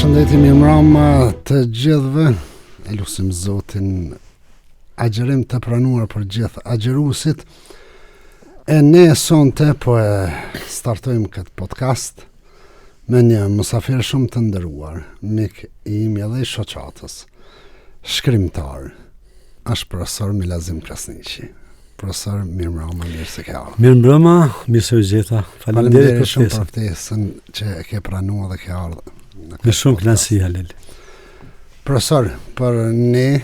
Përshëndetje, mirëmbrëma të gjithëve. E lutim Zotin agjerim të pranuar për gjithë agjeruesit. E ne sonte po e startojmë këtë podcast me një mësafir shumë të nderuar, mik i imi edhe i shoqatës, shkrimtar, është profesor Milazim Krasniqi. Profesor, mirëmbrëma, mirë se ke ardhur. Mirëmbrëma, mirë se u gjeta. Faleminderit shumë për ftesën që e ke pranuar dhe ke ardhur. Me shumë kënaqësi, Halil. Profesor, për ne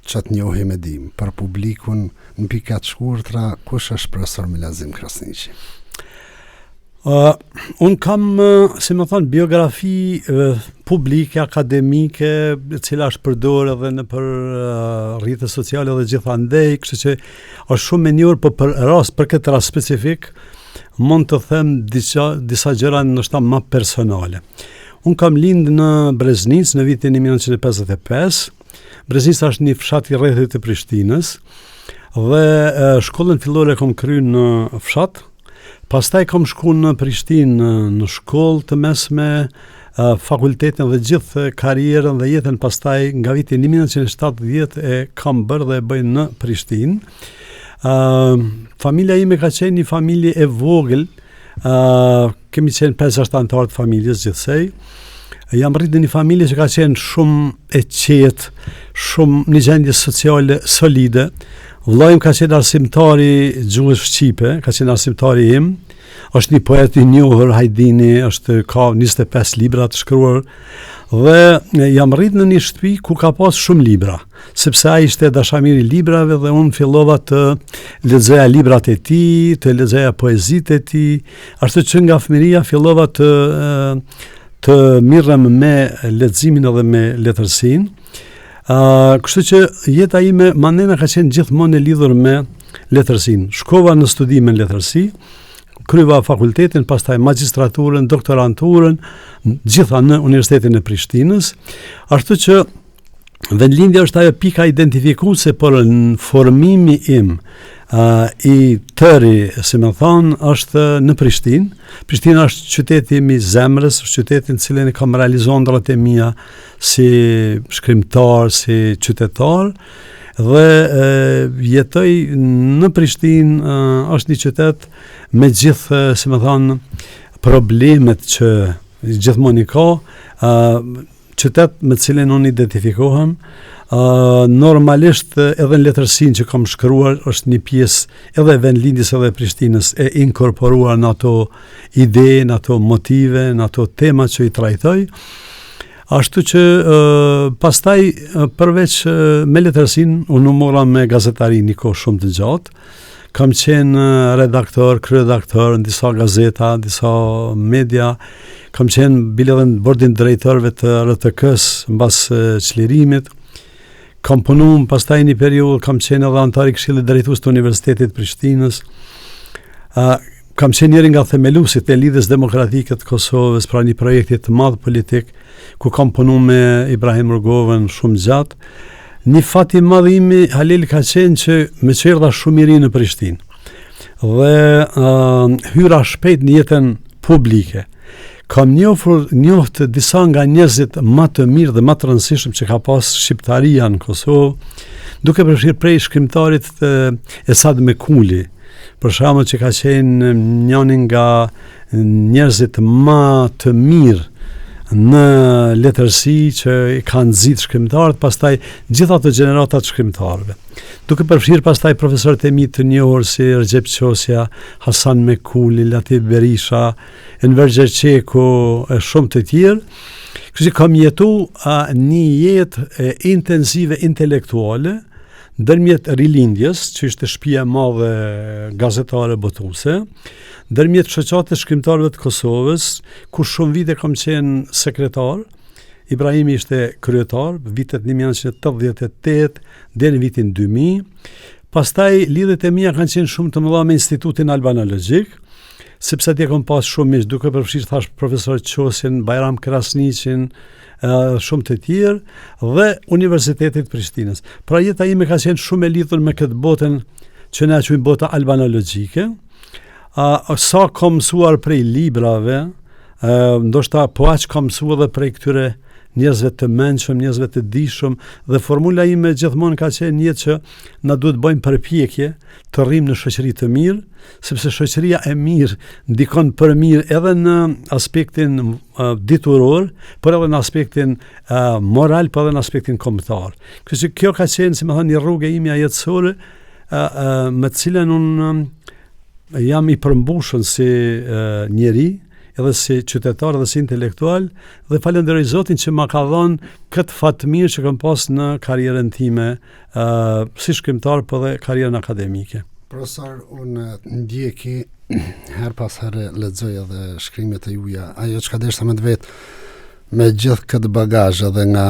që të njohim e dim, për publikun në pika të shkurtra, kush është profesor Milazim Krasniqi? Unë kam, si më thonë, biografi publike, akademike, cila është përdorë edhe në për rrjetet sociale dhe gjithandej, kështu që është shumë e njohur, por për këtë rast specifik mund të them disa gjëra ndoshta më personale. Unë kam lind në Breznicë në vitin 1955. Breznica është një fshat i rrethit të Prishtinës dhe shkollën fillore kam kryer në fshat. Pastaj kam shkuar në Prishtinë në shkollë të mesme, fakultetin dhe gjithë karrierën dhe jetën pastaj nga viti 1970 e kam bërë dhe e bëj në Prishtinë. Familja ime ka qenë një familje e vogël, kemi qenë 5 anëtar të familjes gjithsej. Jam rritur në një familje që ka qenë shumë e qetë, shumë një gjendje sociale solide. Vllai im ka qenë arsimtari gjuhës shqipe, ka qenë arsimtari im. Është një poet i njohur, Hajdini, ka 25 libra të shkruar dhe jam rritur në një shtëpi ku ka pas shumë libra, sepse ai ishte dashamir i librave dhe unë fillova të lexoja librat e tij, të lexoja poezitë e tij, ashtu që nga fëmiria fillova të mirrem me leximin edhe me letërsinë. Kështu që jeta ime mandena ka qenë gjithmonë e lidhur me letërsinë. Shkova në studime në letërsi, kryeva fakultetin, pastaj magjistraturën, doktoranturën, gjitha në Universitetin e Prishtinës, ashtu që vendlindja është ajo pika identifikuese për në formimi im i tëri, si më thonë, është në Prishtinë. Prishtina është qyteti im i zemrës, është qyteti në cilin e kam realizuar ëndrat e mia si shkrimtar, si qytetar, dhe jetoj në Prishtinë, është një qytet me gjithë, si më thonë, problemet që gjithmonë i ka, qytet me cilin unë identifikohem. Normalisht edhe në letërsinë që kam shkruar është një pjesë edhe vendlindjes edhe Prishtinës e inkorporuar në ato ide, në ato motive, në ato tema që i trajtoj. Ashtu që pastaj përveç me letërsinë unë mora me gazetari një kohë shumë të gjatë. Kam qenë redaktor, kryeredaktor në disa gazeta, disa media. Kam qenë bile edhe në bordin drejtorëve të RTK-s mbas çlirimit. Kam punuar pastaj një periudhë, kam qenë edhe antar i Këshillit Drejtues të Universitetit të Prishtinës. Kam qenë njëri nga themeluesit e Lidhjes Demokratike të Kosovës, pra një projekti të madh politik ku kam punuar me Ibrahim Rrugovën shumë gjatë. Një fat i madh imi, Halil, ka qenë që më erdha shumë i ri në Prishtinë. Dhe hyra shpejt në jetën publike. Kam njoft disa nga njerëzit më të mirë dhe më të rëndësishëm që ka pas shqiptaria në Kosovë, duke përfshirë prej shkrimtarit Esad Mekuli, për shkakun që ka qenë njëri nga njerëzit më të mirë në letërsi që i kanë nxit shkrimtarët, pastaj gjitha ato gjenerata të shkrimtarëve. Duke përfshirë pastaj profesorët e mi të njohur si Recep Qosja, Hasan Mekuli, Latif Berisha, Enver Gjerqeku e shumë të tjerë. Kështu që kam jetuar një jetë intensive intelektuale ndërmjet rilindjes, që ishte shtëpia e madhe gazetare botuese, ndërmjet shoqatës shkrimtarëve të Kosovës, ku shumë vite kam qenë sekretar. Ibrahimi ishte kryetar, vitet 1988 deri në vitin 2000. Pastaj lidhjet e mia kanë qenë shumë të mëdha me Institutin Albanologjik, sepse atje kam pas shumë miq, duke përfshirë thash profesor Qosjen, Bajram Krasniqin, shumë të tjerë dhe Universitetit Prishtinës. Pra jeta ime ka qenë shumë e lidhur me këtë botën që na quajmë bota albanologjike. Sa kam mësuar prej librave, ndoshta po aq kam mësuar edhe prej këtyre njerëzve të mençëm, njerëzve të dijshëm, dhe formula ime gjithmonë ka qenë jetë që na duhet bëjmë përpjekje të rrimë në shoqëri të mirë, sepse shoqëria e mirë ndikon për mirë edhe në aspektin dituror, por edhe në aspektin moral, por edhe në aspektin kombëtar. Kështu që kjo ka qenë, si më thënë, një rrugë ime jetësore me të cilën unë jam i përmbushur si njeri, edhe si qytetar dhe si intelektual, dhe falenderoj Zotin që ma ka dhënë këtë fat të mirë që kam pas në karrierën time si shkrimtar, por dhe karrierën akademike. Profesor, unë ndjeki her pas herë lexoj edhe shkrimet e juaja, ajo çka deshta me të vetë, me gjithë këtë bagazh edhe nga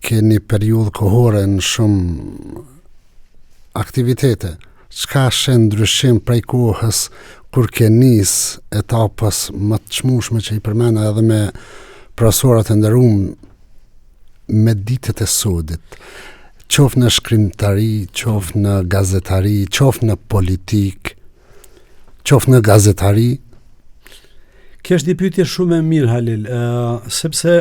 keni periudhë kohore në shumë aktivitete, çka shen ndryshim prej kohës kur ke nis etapës më të çmueshme që i përmenda edhe me profesorat e nderuar me ditët e sodit, qoftë në shkrimtari, qoftë në gazetari, qoftë në politik, qoftë në gazetari? Kjo është një pyetje shumë e mirë, Halil, sepse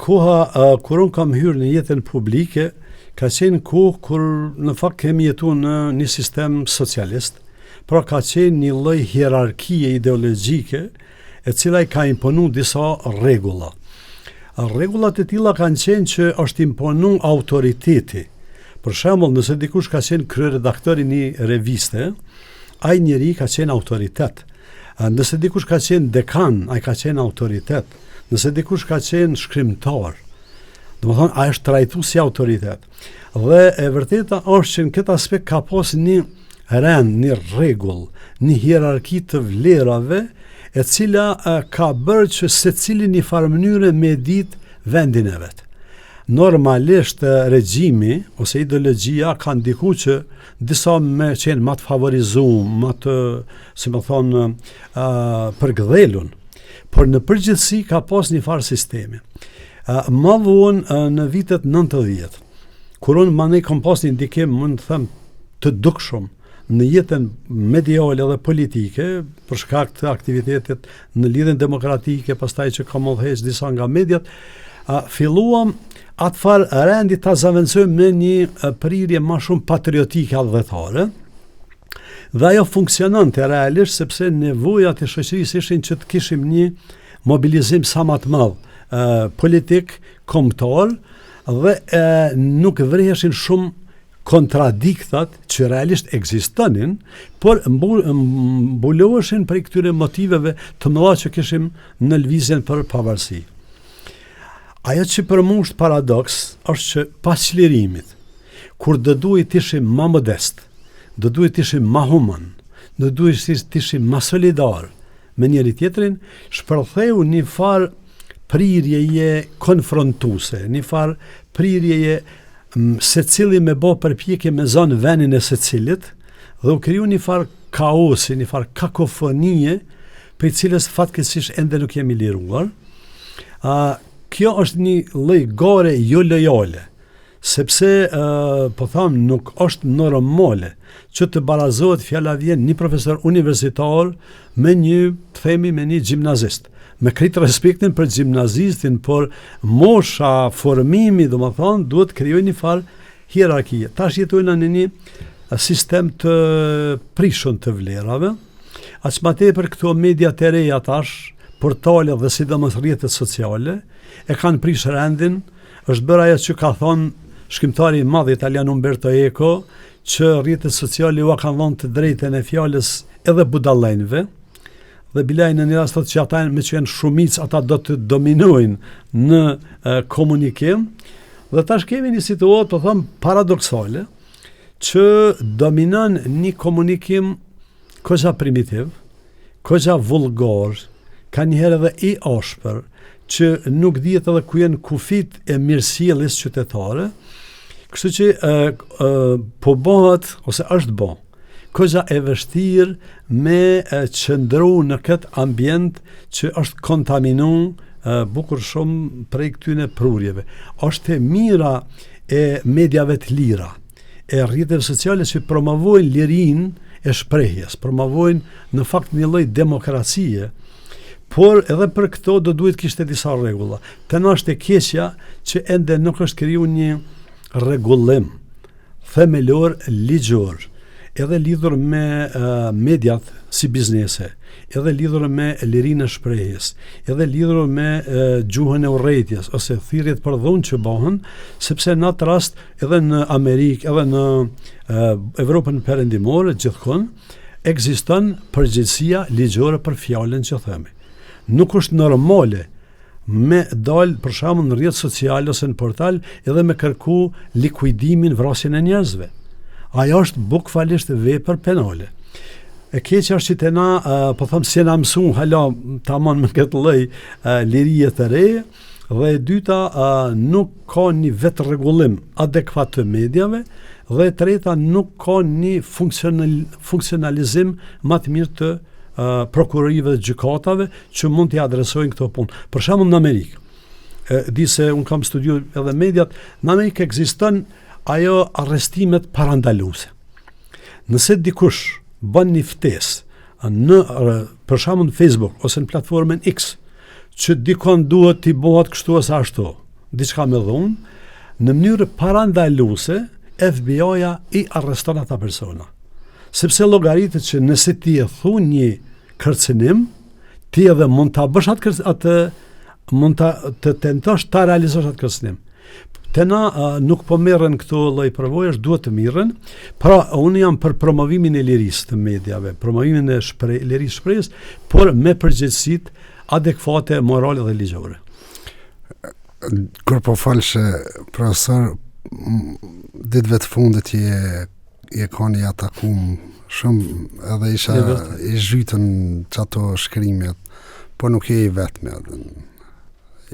koha kur unë kam hyrë në jetën publike ka qenë kohë kur në fakt kemi jetuar në një sistem socialist, pra ka qenë një lloj hierarkie ideologjike e cila i ka imponu disa rregulla. Rregullat e tilla kanë qenë që është imponu autoriteti. Për shembull, nëse dikush ka qenë kryeredaktor i një reviste, ai njeri ka qenë autoritet. Nëse dikush ka qenë dekan, ai ka qenë autoritet. Nëse dikush ka qenë shkrimtar, domethënë ai është trajtuar si autoritet. Dhe e vërteta është që në këtë aspekt ka pas një rend, një rregull, një hierarki të vlerave e cila ka bërë që secili në farë mënyre me ditë vendin e vet. Normalisht regjimi ose ideologjia ka ndikuar që disa me qenë më të favorizuar, më të, si më thonë, përgdhelun, por në përgjithësi ka pas një farë sistemi. Më vonë në vitet 90, kur unë më ne kam pas një ndikim, mund të them, të dukshëm në jetën mediale dhe politike, për shkak të aktivitetit në lidhjen demokratike, pastaj që kam udhëheq disa nga mediat, filluam atë farë rendi ta zaventësojmë me një prirje më shumë patriotike adhëtare, dhe ajo funksiononte realisht sepse nevojat e shoqërisë ishin që të kishim një mobilizim sa më të madh politik, kombëtar, dhe nuk vriheshin shumë kontradiktat që realisht ekzistonin, por mbuloheshin për këtyre motiveve të mëdha që kishim në lëvizjen për pavarësi. Ajo që për mua është paradoks është që pas çlirimit, kur do duhet të ishim më modest, do duhet të ishim më human, do duhet të ishim më solidar me njëri tjetrin, shpërtheu një farë prirjeje konfrontuese, një farë prirjeje se cili me bo përpjekje me zonë venin e se cilit, dhe u kriju një farë kaosi, një farë kakofonie, për cilës fatkeqësisht ende nuk jemi liruar. Kjo është një lloj gore jo lojale, sepse po tham nuk është normale që të barazohet fjala vjen një profesor universitar me një, të themi, me një gjimnazist. Me këtë respektin për gjimnazistin, por mosha, formimi, domethënë, duhet krijojë një farë hierarkie. Tash jetojnë në një sistem të prishur të vlerave. Aq më tepër këto media të reja tash, portale dhe sidomos rrjetet sociale, e kanë prish rendin, është bërë ajo që ka thonë shkrimtari i madh italian Umberto Eco, që rrjetet sociale u kanë dhënë të drejtën e fjalës edhe budallënjve, dhe bilaj në një rast thotë që ata me që janë shumicë, ata do të dominojnë në komunikim, dhe tash kemi një situatë, po them, paradoksale, që dominon një komunikim koqa primitiv, koqa vulgar, ka njëherë edhe i ashpër, që nuk dihet edhe ku janë kufit e mirësjelljes qytetare, kështu që po bëhet ose është bë koqa e vështirë me qëndru në këtë ambient që është kontaminu bukur shumë prej këtyne prurjeve. Është e mira e mediave të lira, e rrjeteve sociale që promovojnë lirinë e shprehjes, promovojnë në fakt një lloj demokracie, por edhe për këto do duhet kishte disa rregulla. Tani është e keqja që ende nuk është kriju një rregullim themelor ligjor, edhe lidhur me mediat si biznese, edhe lidhur me lirinë e shprehjes, edhe lidhur me gjuhën e urrëties ose thirrjet për dhunë që bëhen, sepse në atë rast edhe në Amerikë, edhe në Evropën perëndimore gjithkund ekziston përgjegjësia ligjore për fjalën që themi. Nuk është normale me dal për shembull në rrjet social ose në portal edhe me kërku likuidimin, vrasjen e njerëzve. Ajo është bukfalisht vepër penale. E keqja është që te na, po them se na mësuan hala tamam me këtë lloj lirie të re, dhe e dyta nuk ka një vetë rregullim adekuat të mediave, dhe e treta nuk ka një funksionalizim më të mirë të prokurorive dhe gjykatave që mund t'i adresojnë këto punë. Për shembull në Amerikë, di se unë kam studiuar edhe mediat, në Amerikë ekziston ajo arrestimet parandaluese. Nëse dikush bën një ftesë në për shembull në Facebook ose në platformën X, që dikon duhet t'i bëhet kështu ose ashtu, diçka me dhunë, në mënyrë parandaluese FBI-ja i arreston ata persona. Sepse llogaritet që nëse ti e thon një kërcënim, ti edhe mund ta bësh mund të tentosh ta realizosh atë kërcënim. Te na nuk po merren këto lloj përvojash, duhet të mirren. Pra, unë jam për promovimin e lirisë të mediave, promovimin e lirisë shprehjes, por me përgjegjësitë adekuate morale dhe ligjore. Kur po falshe, profesor, ditëve të fundit je koni atakum shumë edhe isha i zhytën që ato shkrimet, po nuk je i vetme.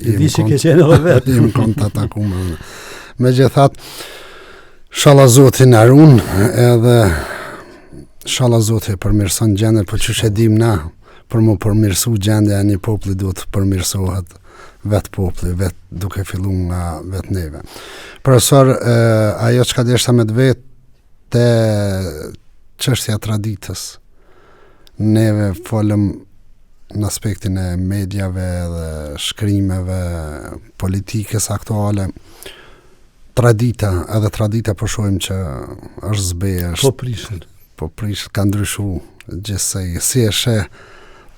I di që ke qenë edhe vetë. Jem kon të atakum. Me gjithat, shala Zotin arun, edhe shala Zotin përmirëson gjendën, po që shedim na, për mu përmirësu gjendja e një popli duhet përmirësohet vetë popli, vetë duke fillu nga vetë neve. Profesor, ajo që ka deshta me të vetë, te çështja traditës. Neve folëm në aspektin e mediave dhe shkrimeve, politikës aktuale. Tradita po shohim që është zbeje. Po prishet, ka ndryshu gjithsej. Si e sheh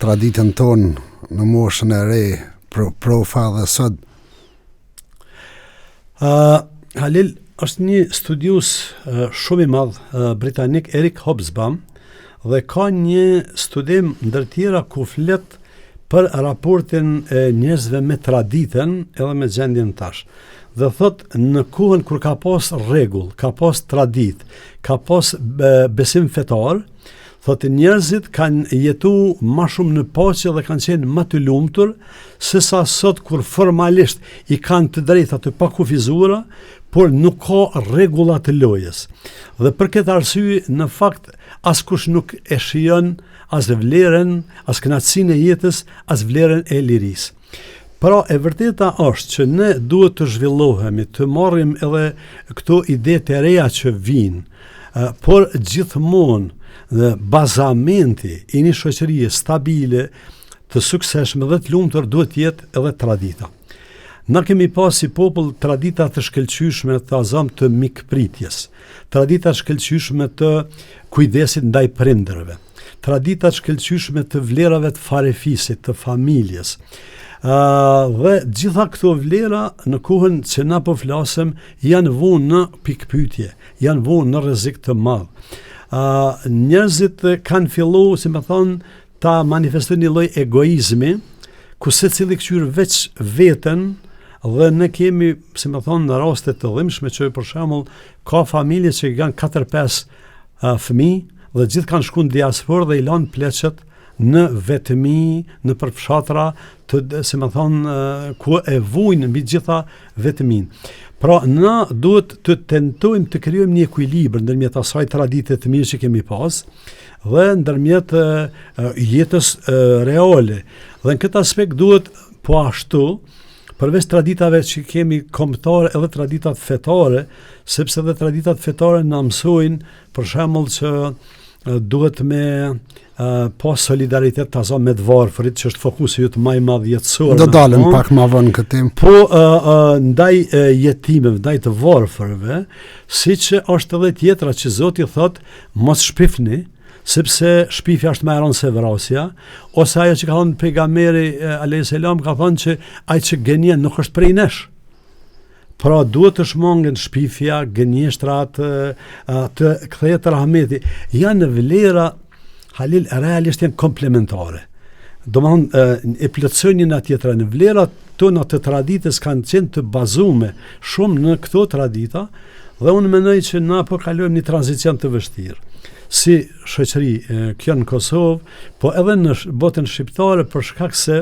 traditën tonë në moshën e re, profa dhe sot? Halil, është një studius shumë i madh britanik, Eric Hobsbawm, dhe ka një studim ndër tjera ku flet për raportin e njerëzve me traditën edhe me gjendjen tash. Dhe thot, në kohën kur ka pas rregull, ka pas tradit, ka pas besim fetar, thotë njerëzit kanë jetu ma shumë në paqe dhe kanë qenë më të lumtur, sesa sot kur formalisht i kanë të drejta të pakufizuara, por nuk ka rregulla të lojës. Dhe për këtë arsye, në fakt, askush nuk e shijon as vlerën, as kënaqësinë e jetës, as vlerën e lirisë. Pra, e vërteta është që ne duhet të zhvillohemi, të marrim edhe këto ide të reja që vinë, por gjithmonë dhe bazamenti i një shoqërie stabile, të suksesshme dhe të lumtur duhet jetë edhe tradita. Na kemi pas si popull tradita të shkëlqyshme të azam të mikpritjes, tradita të shkëlqyshme të kujdesit ndaj prindërve, tradita të shkëlqyshme të vlerave të farefisit, të familjes. Dhe gjitha këto vlera në kohën që na po flasëm janë vënë në pikpyetje, janë vënë në rrezik të madh. Njerëzit kanë filluar, si më thonë, ta manifestojnë një lloj egoizmi, ku secili kqyr veç veten, dhe ne kemi, si më thonë, në raste të dhimbshme që për shembull ka familje që kanë 4-5 fëmijë dhe gjithë kanë shkuar në diasporë dhe i lanë pleqet në vetëmi, në përfshatra të, si më thonë, ku e vujnë mbi gjitha vetëmin. Pra, na duhet të tentojmë të krijojmë një ekuilibër ndërmjet asaj tradite të mirë që kemi pas dhe ndërmjet jetës reale. Dhe në këtë aspekt duhet po ashtu, përveç traditave që kemi kombëtare edhe traditat fetare, sepse edhe traditat fetare na mësojnë për shembull që duhet me po solidaritet të azo me të varfërit, që është fokusi ju të maj madh jetësor. Do dalëm pak ma vonë këtë tim. Po ndaj jetimeve, ndaj të varfërve, si që është edhe tjetra që Zoti thot, mos shpifni, sepse shpifja është më e rëndë se vrasja, ose ajo që ka thonë pejgamberi alayhis salam ka thonë që ai që gënjen nuk është prej nesh. Pra duhet të shmangen shpifja, gënjeshtrat, të kthehet rahmeti. Janë vlera Halil realisht janë komplementare. Domethënë e plotësojnë njëna tjetrën. Vlerat tona të traditës kanë qenë të bazume shumë në këto tradita dhe unë mendoj që na po kalojmë një tranzicion të vështirë. Si shoqëri kjo në Kosovë, po edhe në botën shqiptare për shkak se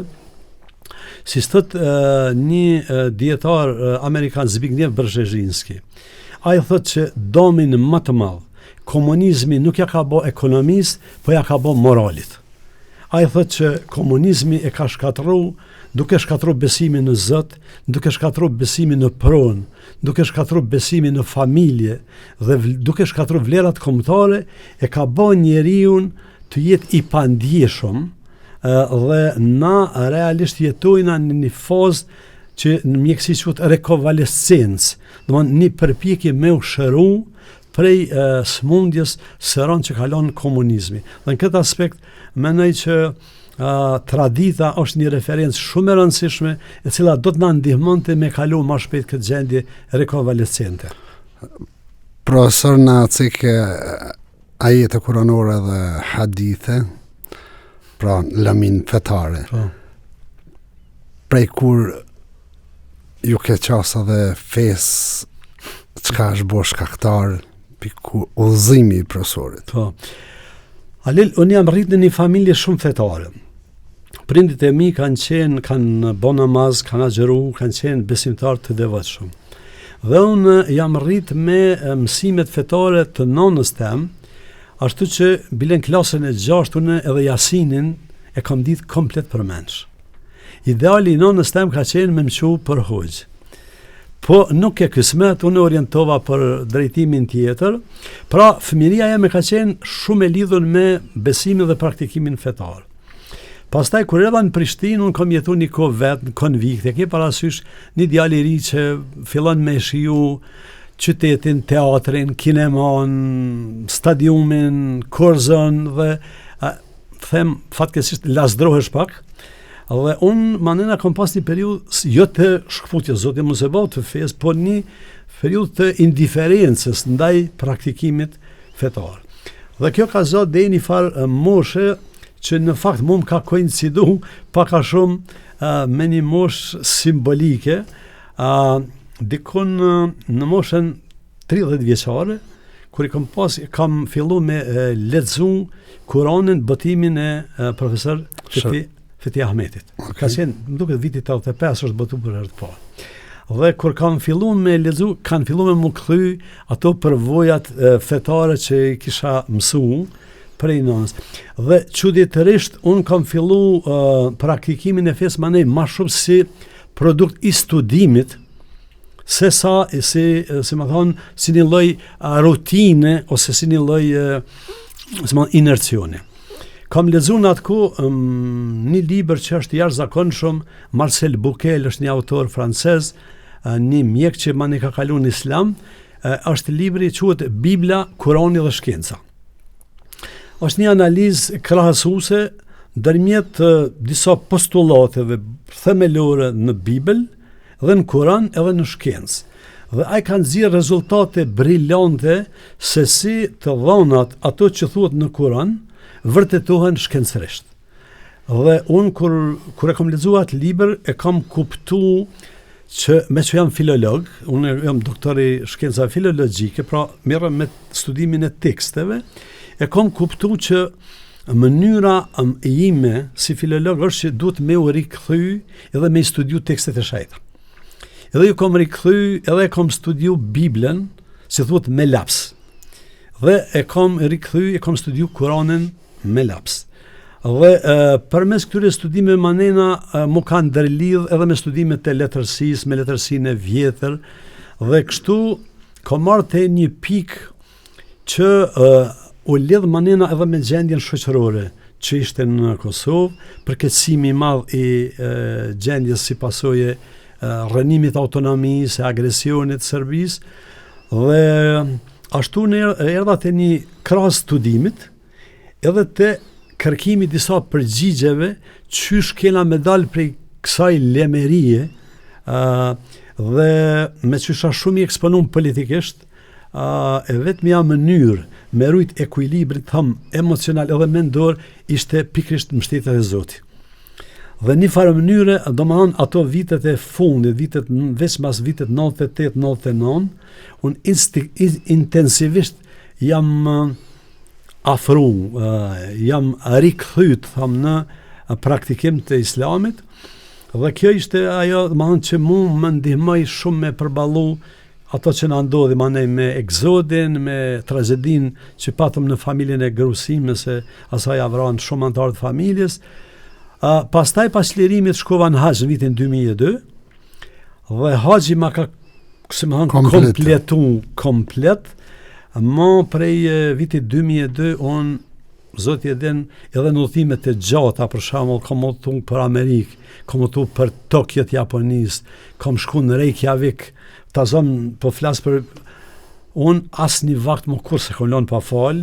si thot një dietar amerikan Zbigniew Brzezinski. Ai thotë që domin më të madh komunizmi nuk ja ka bë ekonomisë, po ja ka bë moralit. Ai thotë që komunizmi e ka shkatërru, duke shkatërru besimin në Zot, duke shkatërru besimin në pronë, duke shkatërru besimin në familje dhe duke shkatërru vlerat kombëtare, e ka bë njeriu të jetë i pandjeshëm dhe na realisht jetojna në një fazë që në mjekësi quhet rekonvalescencë, domthonë një përpjekje me u shëru prej smundjes së rënd që kalon komunizmi. Dhe në këtë aspekt mendoj që tradita është një referencë shumë e rëndësishme e cila do të na ndihmonte me kalu më shpejt këtë gjendje rekonvalescente. Profesor, na cike ajete kuranore dhe hadithe, pra lamin fetare. Prej kur ju ke qasa dhe fes çka është bo shkaktar piku udhëzimi i profesorit. Po. Halil, unë jam rritë në një familje shumë fetare. Prindit e mi kanë bo namaz, kanë agjeru, kanë qenë besimtar të devotshëm. Dhe unë jam rritë me mësimet fetare të nonës tem, ashtu që bilen klasën e 6 unë edhe Jasinin e kam ditë komplet përmenç. Ideali i nonës tem ka qenë me mëqu për hoxh. Po nuk e kismet, unë orientova për drejtimin tjetër, pra fëmiria jeme ka qenë shumë e lidhur me besimin dhe praktikimin fetar. Pastaj kur erdha në Prishtinë, unë kam jetu një kohë vetë në konvikte, ke parasysh një djalë i ri që fillon me shiju qytetin, teatrin, kineman, stadiumin, korzën dhe them fatkesisht lasdrohesh pak. Dhe unë manena kom pas një periudhë jo të shkputje, Zoti mos e bëu të fesë, por një periudhë të indiferencës ndaj praktikimit fetar. Dhe kjo ka zot deri një farë moshe që në fakt më ka koincidu pak a shumë me një moshë simbolike, dikun në moshën 30 vjeçare, kur kam fillu me lexu Kur'anin, botimin e profesor Feti Ahmetit. Okay. Ka qenë, më duket vitit 85 është botu për herë të parë. Dhe kur kam fillu me lexu, kanë fillu me më kthy ato përvojat fetare që i kisha mësu prej nonës. Dhe çuditërisht un kam fillu praktikimin e fesë manej më shumë si produkt i studimit se sa si më thon si një lloj rutine ose si një lloj inercioni. Kam lexuar në atë kohë një libër që është jashtëzakonshëm, Marcel Bouquet është një autor francez, një mjek që më ka kaluar në Islam, është libri i quhet Bibla, Kurani dhe shkenca. Është një analizë krahasuese ndërmjet disa postulateve themelore në Bibël dhe në Kuran edhe në shkencë. Dhe ai kanë nxjerrë rezultate brillante se si të dhënat ato që thuhet në Kuran vërtetohen shkencërisht. Dhe unë kur e kam lexuar atë libër e kam kuptuar që me që jam filolog, unë jam doktor i shkenca filologjike, pra merrem me studimin e teksteve, e kam kuptuar që mënyra ime si filolog është që duhet me u rikthy edhe me studiu tekstet e shejta. Edhe ju kam rikthy edhe kam studiu Biblën, si thuhet me laps. Dhe e kam rikthy, e kam studiu Kuranin me laps. Dhe përmes këtyre studime manena mu kanë ndërlidh edhe me studimet e letërsisë, me letërsinë e vjetër, dhe kështu kam marrë te një pikë që u lidh manena edhe me gjendjen shoqërore që ishte në Kosovë, përkeqësimi i madh i gjendjes si pasojë rënimit autonomisë, agresionit Serbisë, dhe ashtu në erdha të një krah studimit edhe të kërkimi disa përgjigjeve qysh kena me dal prej kësaj lemerie, dhe me qysha shumë i eksponum politikisht, e vetmja mënyrë me rujt ekuilibrit emocional edhe mendor ishte pikrisht mbështetja e Zotit. Dhe një farë mënyre, do më thonë ato vitet e fundit, veç mas vitet 98-99, unë intensivisht jam afru, jam rikëthyt në praktikim të islamit, dhe kjo ishte ajo, do më thonë që mu më ndihmoj shumë me përballu ato që në ndodhi me egzodin, me tragedin që patëm në familjen e Grusime, se asaj avran shumë antarë të familjes. Pastaj pas lirimit shkova në haqë në vitin 2002, dhe haqë ma ka kompletu komplet, ma prej vitit 2002, unë, Zoti e din, edhe në udhëtimet e gjata, për shembull, kam udhëtuar për Amerikë, kam udhëtuar për Tokyo, Japonisë, kam shkuar në Reykjavik, ta zon po flas për unë asnjë vakt më kur se kolon pa fal,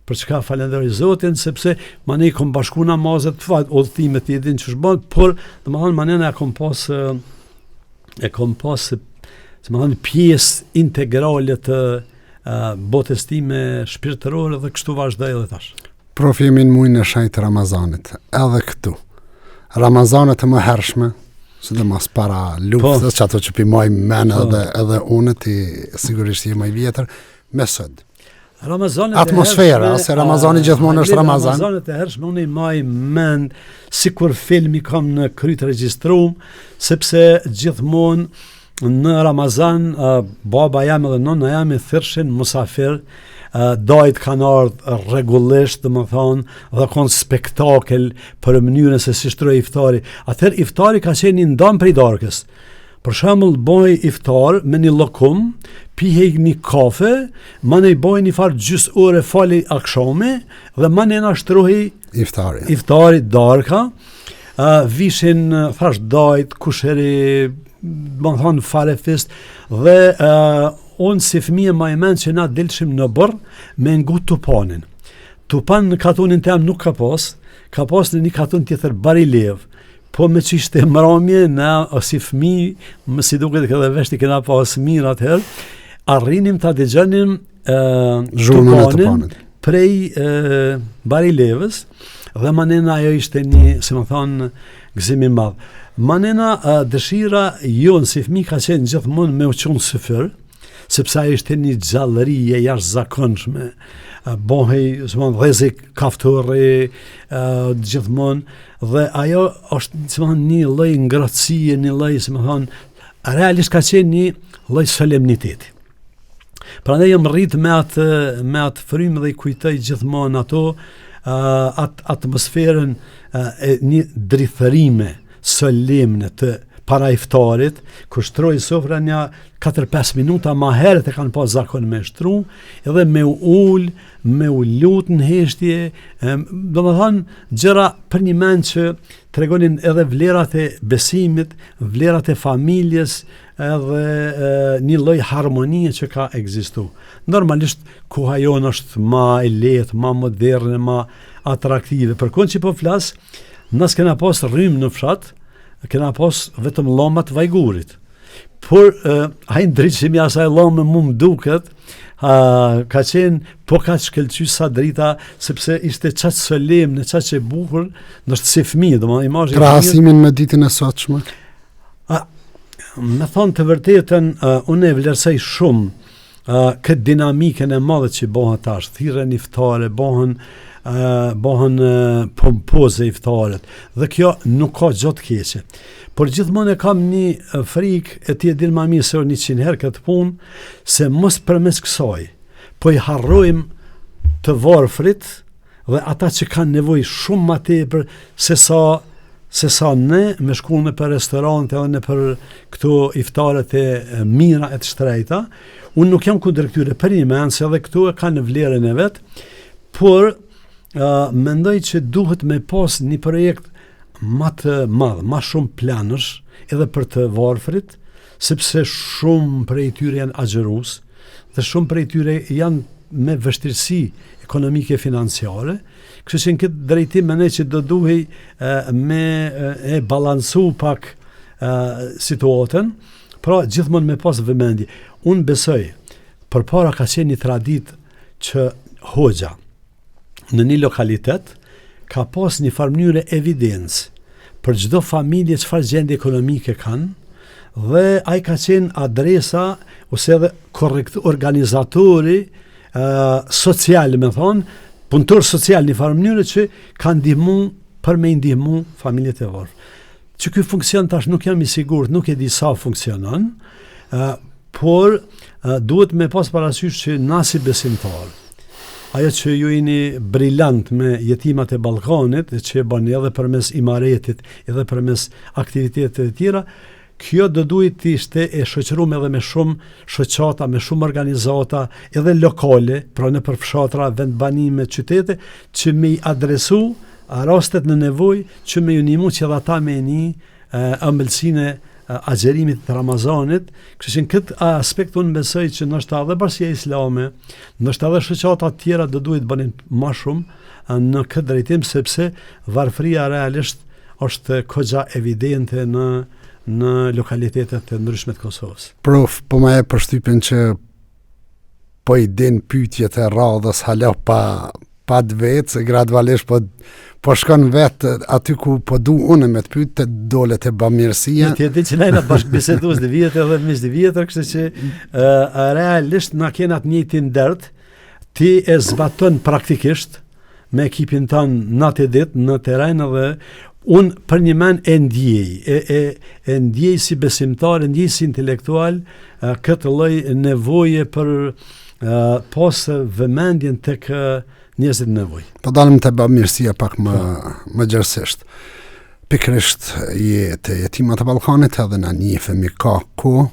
për çka falenderoj Zotin, sepse mane kom bashku namazet, udhëtimet i din ç'është bën, por domethënë manena e kom pas domethënë pjesë integrale të botës time shpirtërore, dhe kështu vazhdoj edhe tash. Prof, jemi në muajin e shenjtë Ramazanit, edhe këtu. Ramazanet e më hershme, sidomos para luftës, që ato që pimojmë men edhe unë, ti sigurisht je më i vjetër, me sot. Atmosfera, se Ramazani gjithmonë është Ramazan. Ramazanet e hershme, unë i maj mend, si kur filmi kam në kryt regjistrum, sepse gjithmonë në Ramazan, baba jam edhe nonna jam i thirshin musafir, dajt kanë ardhë regullisht, dhe më thonë, dhe konë spektakel për mënyrën se si shtroj iftari. Atëherë iftari ka qenë një ndam prej darkës. Për shembull, boj iftar me një lokum, pihej një kafe, ma ne boj një farë gjys ore fali akshami, dhe ma ne na shtrohi iftari darka, vishin thash dajt, kusheri, më thonë farefist, dhe unë si fëmijë ma i mend që na dilshim në bërë me ngut tupanin. Tupan në katunin tem nuk ka pas në një katun tjetër Barilev, po me që ishte mramje, na si fëmijë, më si duket edhe veshti kena pas mirë atëherë, arrinim ta dëgjonim tupanin prej Barilevës, dhe manena ajo ishte një, si më thonë, gëzimi madh. Manena dëshira jonë si fëmijë ka qenë gjithmonë me u qenë syfër, sepse ajo ishte një gjallërie jashtëzakonshme, bohej rrezik kaftori gjithmonë, dhe ajo është një lloj ngrohtësie, një lloj, realisht ka qenë një lloj solemniteti. Prandaj jam rrit me atë frymë dhe i kujtoj gjithmonë ato, atë atmosferën e një drithërime solemne të para iftarit, kur shtroi sofra një 4-5 minuta ma herët e kanë pas zakon me shtru, edhe me u lut në heshtje, do më thonë gjëra për një mend që tregonin edhe vlerat e besimit, vlerat e familjes, edhe një lloj harmonie që ka ekzistu. Normalisht koha jonë është ma e lehtë, ma moderne, ma atraktive. Për kënd që po flas, nas kena pas rrymë në fshat, kena pas vetëm llomat vajgurit. Por hajnë drejtësimi asaj llome mu më duket, ka qenë po ka shkelqy sa drita, sepse ishte qaq solemne, qaq e bukur, nështë si fëmijë, domethënë krahasimin me ditën e sotshme. Me thonë të vërtetën, unë e vlerësoj shumë këtë dinamikën e madhe që bëhen tash, thirrën iftare, bëhen pompoze iftaret, dhe kjo nuk ka gjatë keqe. Por gjithmonë e kam një frikë, e ti e din ma mirë se 100 herë këtë punë, se mos përmes kësaj, po i harrojmë të varfrit dhe ata që kanë nevojë shumë ma tepër se sa ne me shkullën për restorante edhe në për këto iftaret e mira e të shtrejta. Unë nuk jam kundër këtyre për një menë, se edhe këto e kanë vlerën e vetë, por mendoj që duhet me pas një projekt më të madh, më shumë planësh edhe për të varfrit, sepse shumë prej tyre janë agjerues dhe shumë prej tyre janë me vështirësi ekonomike financiare, kështu që në këtë drejtim mendoj që do duhej me e balancu pak situatën, pra gjithmonë me pas vëmendje. Unë besoj, përpara ka qenë një traditë që hoxha në një lokalitet ka pas një farë mënyrë evidencë për çdo familje çfarë gjendje ekonomike kanë, dhe ai ka qenë adresa ose edhe organizatori social, me thonë, punëtor social një farë mënyrë që ka ndihmu për me ndihmu familjet e varfër. Që ky funksion tash nuk jam i sigurt, nuk e di sa funksionon, por duhet me pas parasysh që na si besimtar, ajo që ju jeni brillant me jetimat e Ballkanit, që e bani edhe përmes imaretit, edhe përmes aktivitetet e tjera, kjo do duhet të ishte e shoqëruar edhe me shumë shoqata, me shumë organizata, edhe lokale, pra në për fshatra, vendbanime, qytete, që me i adresu rastet në nevojë, që me ju ndihmu që edhe ata me një ëmbëlsinë agjerimit të Ramazanit, kështu që në këtë aspekt unë besoj që ndoshta edhe Bashkia Islame, ndoshta edhe shoqata të tjera do duhet bënin më shumë në këtë drejtim, sepse varfëria realisht është kogja evidente në lokalitetet të ndryshme të Kosovës. Prof, po më e përshtypjen që po i din pyetjet e radhës hala pa të vetë, se gradualisht po shkon vetë aty ku po du unë me të pyet, të dole të bamirësia. Ti e di që na bashkëbisedues dhe vjetë edhe mes dhe vjetër, kështu që realisht na kena të njëjtin dert, ti e zbaton praktikisht me ekipin tanë natë e ditë në terren, dhe unë për një men e ndjej, e ndjej si besimtar, e ndjej si intelektual këtë lloj nevoje për pas vëmendjen tek njerëzit nevojë. Po dalim të bamirësia pak më gjërësisht. Pikërisht jetimat e Ballkanit edhe na njihemi ka kohë,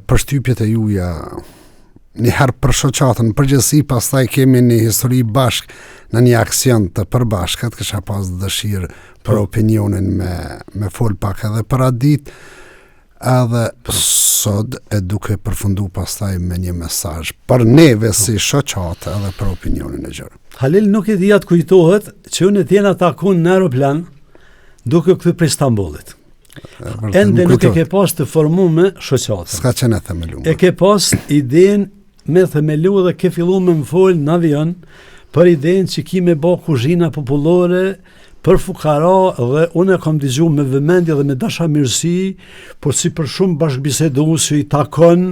përshtypjet e juaja një herë për shoqatën, përgjithësi pastaj kemi një histori bashk në një aksion të përbashkët, kisha pas dëshirë për opinionin me fol pak edhe për atë ditë, edhe sot e duke përfundu pastaj me një mesazh për neve si shoqatë edhe për opinionin e gjërë. Halil, nuk e dhja të kujtohet që unë e tjena takun në aeroplan duke këthy për Istanbulit. Ende nuk e ke pas të formume shoqatë. S'ka qenë e themelume. E ke pas idenë me themelu dhe ke fillu me më folë në avion për idenë që ki me bo kuzhina popullore për fukara, dhe unë e kam dëgju me vëmendje dhe me dashamirësi, por si për shumë bashkëbisedues që i takon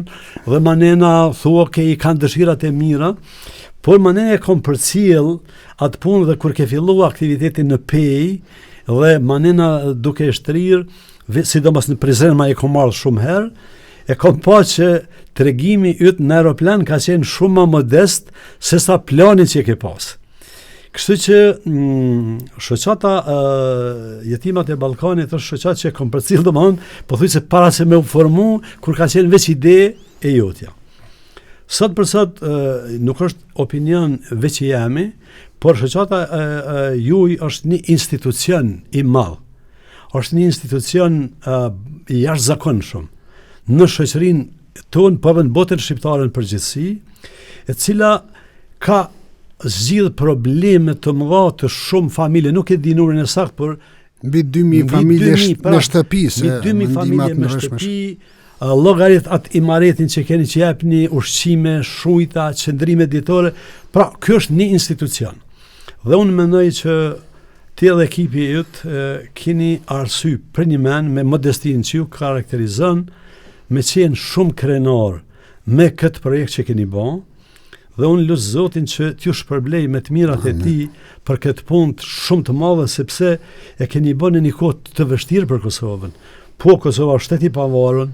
dhe manena thua ke i kanë dëshirat e mira, por manena e kam përcjell atë punë dhe kur ke fillu aktivitetin në pej, dhe manena duke e shtrirë, sidomos në Prizren ma e kam marrë shumë herë, e kam pa që tregimi yt në aeroplan ka qenë shumë më modest se sa plani që e ke pas. Kështu që shoqata jetimat e Ballkanit është shoqat që e kam përcjell, domethënë, pothuajse para se me u formu, kur ka qenë veç ide e jotja. Sot për sot nuk është opinion veç i jemi, por shoqata juaj është një institucion i madh. Është një institucion i jashtëzakonshëm në shoqërinë tonë, po edhe në botën shqiptare në përgjithësi, e cila ka zgjidh probleme të mëdha të shumë familje, nuk e di numrin e saktë, por mbi 2000 familje në shtëpi, mbi 2000 familje me shtëpi, llogarit atë imaretin që keni që japni ushqime, shujta, qëndrime dietore. Pra, ky është një institucion. Dhe unë mendoj që ti edhe ekipi yt keni arsye për një men me modestinë që ju karakterizon, me qenë shumë krenar me këtë projekt që keni bën. Dhe unë lut Zotin që t'ju shpërblej me të mirat e tij për këtë punë shumë të madhe, sepse e keni bën në një kohë të vështirë për Kosovën. Po Kosova është shtet i pavarur,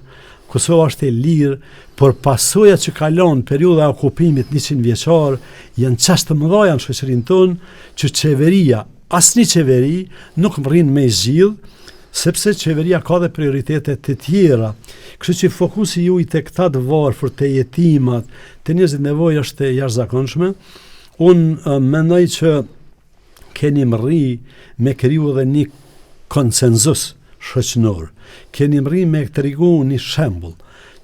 Kosova është e lirë, por pasojat që kalon periudha e okupimit 100 vjeçar janë çast të mëdha në shoqërinë tonë, që qeveria, asnjë qeveri nuk rrin me zgjidh, sepse qeveria ka dhe prioritetet të tjera. Kështu që fokusi juaj tek këta të varfër, te jetimat, te njerëzit nevojë është e jashtëzakonshme. Unë mendoj që keni mri me kriju edhe një konsenzus shoqëror. Keni mri me trigu një shembull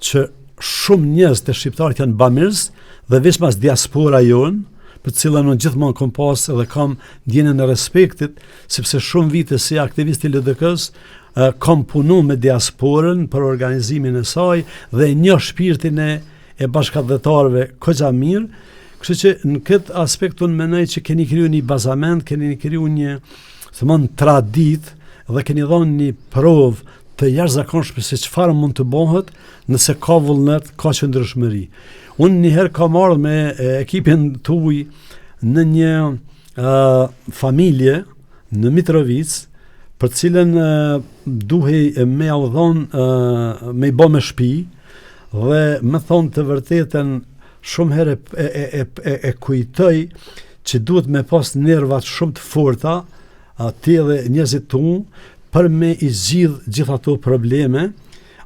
që shumë njerëz të shqiptarët janë bamirës dhe veç mas diaspora jonë, për cilën unë gjithmonë kom pas edhe kam ndjenën e respektit, sepse shumë vite si aktivist i LDK-s kam punu me diasporën për organizimin e saj dhe një shpirtin e bashkëdhetarëve kogja mirë. Kështu që në këtë aspekt unë mendoj që keni kriju një bazament, keni kriju një tradit dhe keni dhënë një provë të jashtëzakonshme se çfarë mund të bëhet nëse ka vullnet, ka qëndrueshmëri. Unë njëherë kam ardhur me ekipin tuaj në një familje në Mitrovic, për cilën duhej me au dhënë me i bë me shtëpi dhe më thonë të vërtetën shumë herë e kujtoj që duhet me pas nervat shumë të forta ti dhe njerëzit tu për me i zgjidh gjitha ato probleme.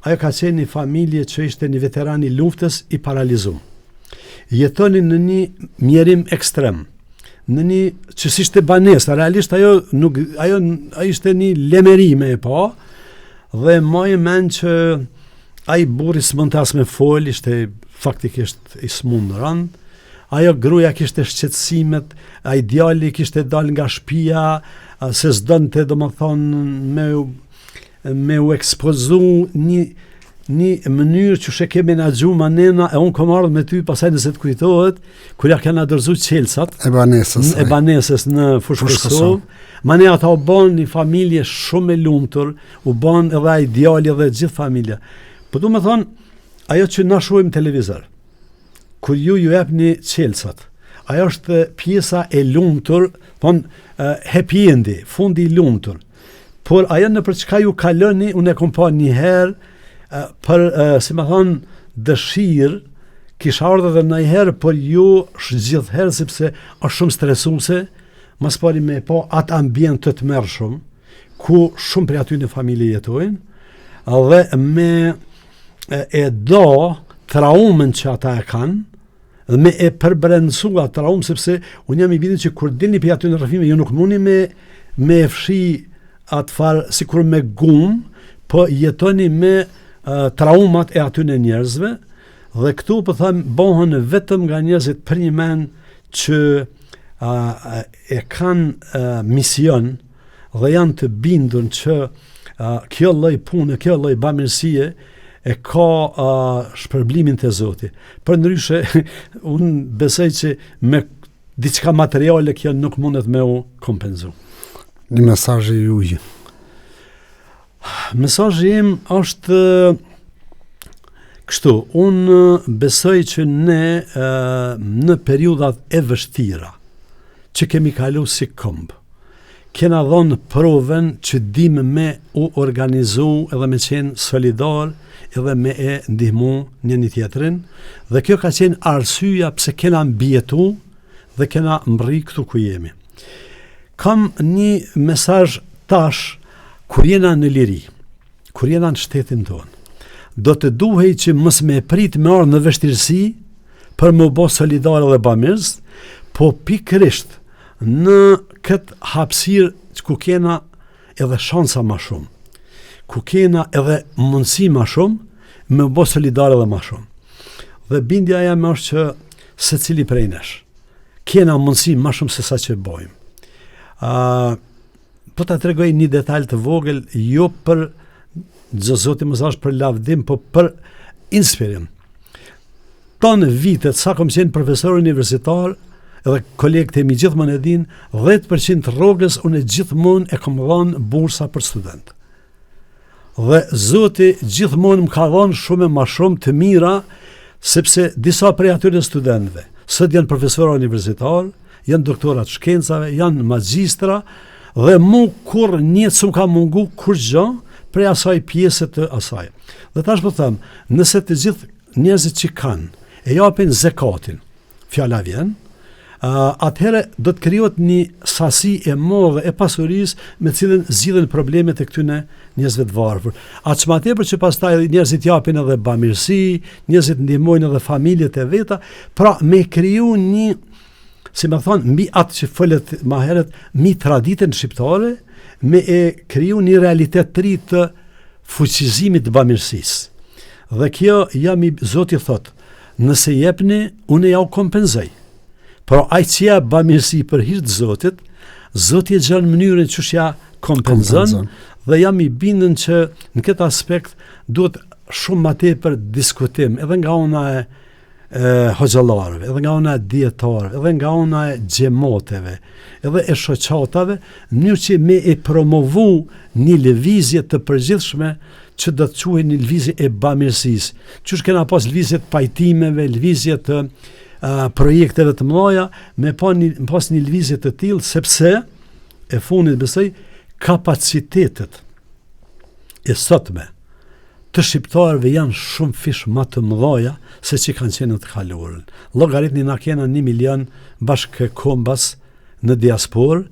Ajo ka qenë një familje që ishte një veteran i luftës i paralizuar. Jetoni në një mjerim ekstrem, në një që si ishte banesë, realisht ajo ishte një lemerime e pa, dhe moj men që ai burri s'mund të as me fol, ishte faktikisht i smundër rënd, ajo gruaja kishte shqetësimet, ai djali kishte dal nga shtëpia, se s'donte domethënë me u ekspozu një mënyrë që she ke menaxhu manena e unë kom ardhur me ty pasaj nëse të kujtohet kur ja kanë dorëzu Qelsat e banesës në Fushë Kosovë. Mane ata u bën një familje shumë e lumtur, u bën edhe ai djali dhe gjithë familja. Po du me thonë, ajo që na shohim televizor, kur ju jepni Qelsat, ajo është pjesa e lumtur, happy endi, fundi i lumtur. Por ajo në për çka ju kaloni, unë e kom pa një herë, për, si me thonë, dëshirë, kisha ardhur edhe në herë, por ju gjithherë, sepse është shumë stresuse, mas pari me po atë ambient të mërshëm, ku shumë për aty në familje jetojnë, dhe me e do traumën që ata e kanë, dhe me e përbrendësua traumë, sepse unë jam i bindur që kur dilni për aty në rrëfime, ju nuk mundi me fshi atë farë, si kur me gumë, po jetoni me traumat e aty në njerëzve, dhe këtu po them bëhen vetëm nga njerëzit për një men që e kanë mision dhe janë të bindur që kjo lloj pune, kjo lloj bamirësie e ka shpërblimin të Zotit. Përndryshe unë besoj që me diçka materiale kjo nuk mundet me u kompenzu. Një mesazh i juaj. Mesazhi im është kështu, unë besoj që ne në periudat e vështira që kemi kalu si këmbë, kena dhonë provën që dim me u organizu edhe me qenë solidar edhe me e ndihmu një tjetrin, dhe kjo ka qenë arsyeja pse kena mbjetu dhe kena mbri këtu ku jemi. Kam një mesazh tash, kur jena në liri, kur jena në shtetin tonë, do të duhej që mos me prit me ardhë në vështirësi për më bo solidar dhe bamirës, po pikërisht në këtë hapësirë ku kena edhe shansa ma shumë, ku kena edhe mundësi ma shumë, me bo solidar dhe ma shumë. Dhe bindja jam është që se cili prej nesh, kena mundësi ma shumë se sa që bojmë. Po ta tregoj një detaj të vogël, jo për Zoti më thash për lavdim, po për inspirim. Tonë vitet sa kom qenë profesor universitar, edhe kolegët e mi gjithmonë e din, 10% rrogës unë gjithmonë e kam dhënë bursa për student. Dhe Zoti gjithmonë më ka dhënë shumë më shumë të mira, sepse disa prej atyre studentëve sot janë profesorë universitar, janë doktorat shkencave, janë magjistra, dhe mu kur një s'u ka mungu kur gjë prej asaj pjesë të asaj. Dhe tash po them, nëse të gjithë njerëzit që kanë e japin zekatin, fjala vjen, atëherë do të krijohet një sasi e madhe e pasurisë me cilën zgjidhen problemet e këtyne njerëzve të varfër. Aq më tepër që pastaj njerëzit japin edhe bamirësi, njerëzit ndihmojnë edhe familjet e veta, pra me kriju një si më thonë, mbi atë që fëllet ma herët, mbi traditën shqiptare, me e kriju një realitet të ri të fuqizimit të bamirësisë. Dhe kjo Zoti thot, nëse jepni, unë ja u kompenzoj. Por ai që ja bamirësi për hir të Zotit, Zoti e gjen mënyrën që ja kompenzon, dhe jam i bindën që në këtë aspekt duhet shumë më tepër diskutim, edhe nga ona e hoxhallarëve, edhe nga ona e dietarëve, edhe nga ona e xhamoteve, edhe e shoqatave, në mënyrë që me e promovu një lëvizje të përgjithshme që do të quhej një lëvizje e bamirësisë. Qysh kena pas lëvizje të pajtimeve, lëvizje të projekteve të mëdha, me pas një lëvizje të tillë, sepse e fundit besoj kapacitetet e sotme të shqiptarëve janë shumë fish më të mëdha se që kanë qenë në të kaluarën. Llogaritni na kena 1 milion bashkë kombas në diasporë,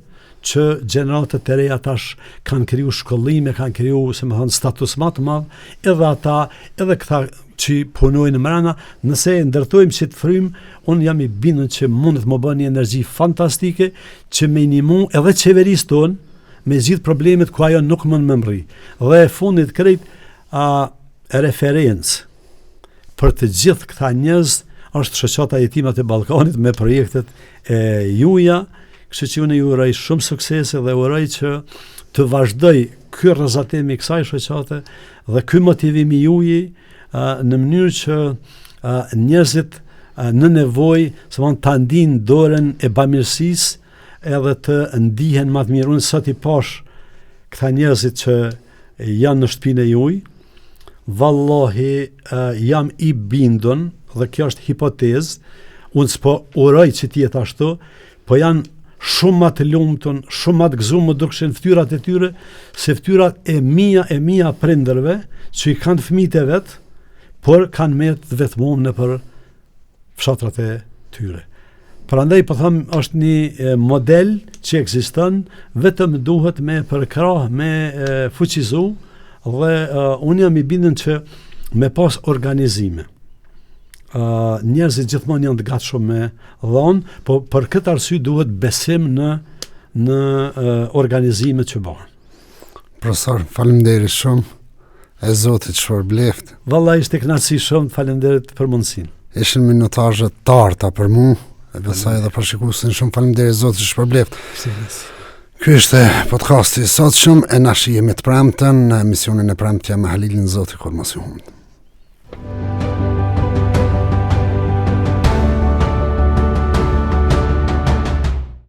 që gjeneratët e reja tash kanë kriju shkollime, kanë kriju, se më thënë, status më të madh, edhe ata, edhe këta që punojnë në mrena, nëse ndërtojmë që të frymë, unë jam i bindën që mundet më bënë një energji fantastike, që me ndihmu edhe qeverisë tonë, me gjithë problemet ku ajo nuk mund më mri. Dhe e fundit krejt referencë për të gjithë këta njerëz është shoqata Jetimat e Ballkanit me projektet e juaja, kështu që unë ju uroj shumë suksese dhe uroj që të vazhdoj ky rrezatim i kësaj shoqate dhe ky motivim i juaj në mënyrë që njerëzit në nevojë ta ndinë dorën e bamirësisë edhe të ndihen më të mirë. Unë sot i pash këta njerëzit që janë në shtëpinë e juaj, vallahi jam i bindun, dhe kjo është hipotezë, unë s'po uroj që të jetë ashtu, po janë shumë më të lumtur, shumë më të gëzuar më dukshin fytyrat e tyre, se fytyrat e mia prindërve që i kanë fëmijët e vet, por kanë me të vetmuar nëpër fshatrat e tyre. Prandaj po them, është një model që ekziston, vetëm duhet me përkrah, me fuqizu, dhe unë jam i bindën që me pas organizime. Njerëzit gjithmonë janë të gatshëm me dhon, po për këtë arsye duhet besim në organizimet që bëhen. Profesor, faleminderit shumë. E Zotit shpërbleft. Vallahi ishte kënaqësi shumë, faleminderit për mundësinë. Ishin minutazhe të tarta për mua, e besoj edhe për shikuesin. Shumë faleminderit, Zotit shpërbleft. Ky është podcasti i sotshëm, e na shihemi të premten në emisionin e premtja me Halilin, Zoti kur mos i humb.